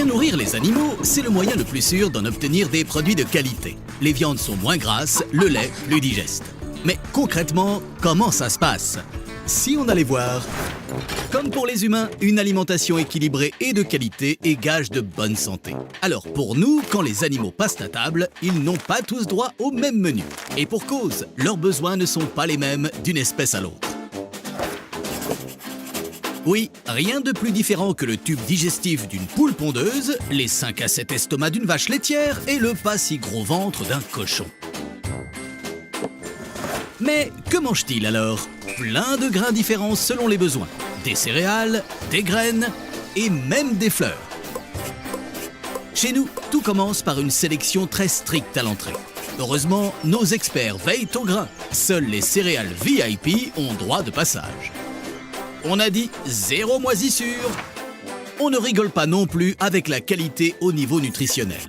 Bien nourrir les animaux, c'est le moyen le plus sûr d'en obtenir des produits de qualité. Les viandes sont moins grasses, le lait plus digeste. Mais concrètement, comment ça se passe? Si on allait voir... Comme pour les humains, une alimentation équilibrée et de qualité est gage de bonne santé. Alors pour nous, quand les animaux passent à table, ils n'ont pas tous droit au même menu. Et pour cause, leurs besoins ne sont pas les mêmes d'une espèce à l'autre. Oui, rien de plus différent que le tube digestif d'une poule pondeuse, les 5 à 7 estomacs d'une vache laitière et le pas si gros ventre d'un cochon. Mais que mange-t-il alors? Plein de grains différents selon les besoins. Des céréales, des graines et même des fleurs. Chez nous, tout commence par une sélection très stricte à l'entrée. Heureusement, nos experts veillent au grain. Seules les céréales VIP ont droit de passage. On a dit zéro moisissure. On ne rigole pas non plus avec la qualité au niveau nutritionnel.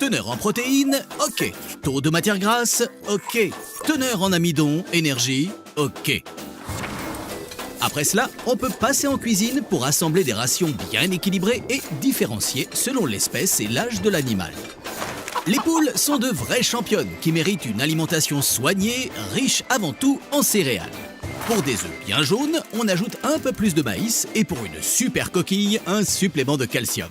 Teneur en protéines, ok. Taux de matière grasse, ok. Teneur en amidon, énergie, ok. Après cela, on peut passer en cuisine pour assembler des rations bien équilibrées et différenciées selon l'espèce et l'âge de l'animal. Les poules sont de vraies championnes qui méritent une alimentation soignée, riche avant tout en céréales. Pour des œufs bien jaunes, on ajoute un peu plus de maïs et pour une super coquille, un supplément de calcium.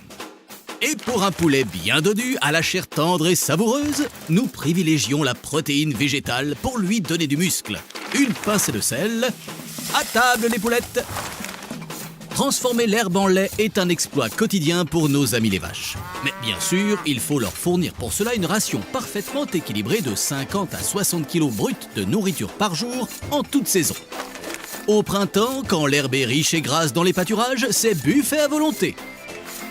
Et pour un poulet bien dodu, à la chair tendre et savoureuse, nous privilégions la protéine végétale pour lui donner du muscle. Une pincée de sel. À table les poulettes! Transformer l'herbe en lait est un exploit quotidien pour nos amis les vaches. Mais bien sûr, il faut leur fournir pour cela une ration parfaitement équilibrée de 50 à 60 kg bruts de nourriture par jour en toute saison. Au printemps, quand l'herbe est riche et grasse dans les pâturages, c'est buffet à volonté.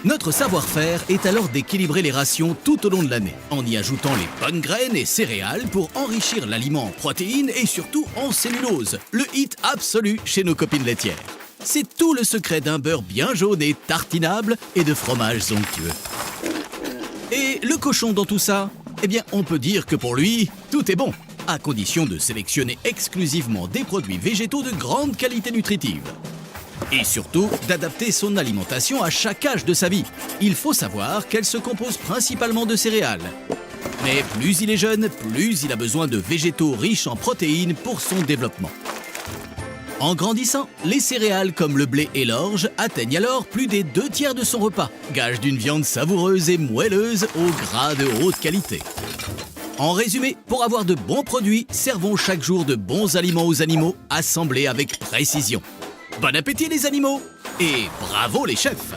Notre savoir-faire est alors d'équilibrer les rations tout au long de l'année, en y ajoutant les bonnes graines et céréales pour enrichir l'aliment en protéines et surtout en cellulose, le hit absolu chez nos copines laitières. C'est tout le secret d'un beurre bien jaune et tartinable et de fromages onctueux. Et le cochon dans tout ça? Eh bien, on peut dire que pour lui, tout est bon, à condition de sélectionner exclusivement des produits végétaux de grande qualité nutritive. Et surtout, d'adapter son alimentation à chaque âge de sa vie. Il faut savoir qu'elle se compose principalement de céréales. Mais plus il est jeune, plus il a besoin de végétaux riches en protéines pour son développement. En grandissant, les céréales comme le blé et l'orge atteignent alors plus des 2/3 de son repas, gage d'une viande savoureuse et moelleuse au gras de haute qualité. En résumé, pour avoir de bons produits, servons chaque jour de bons aliments aux animaux, assemblés avec précision. Bon appétit les animaux! Et bravo les chefs!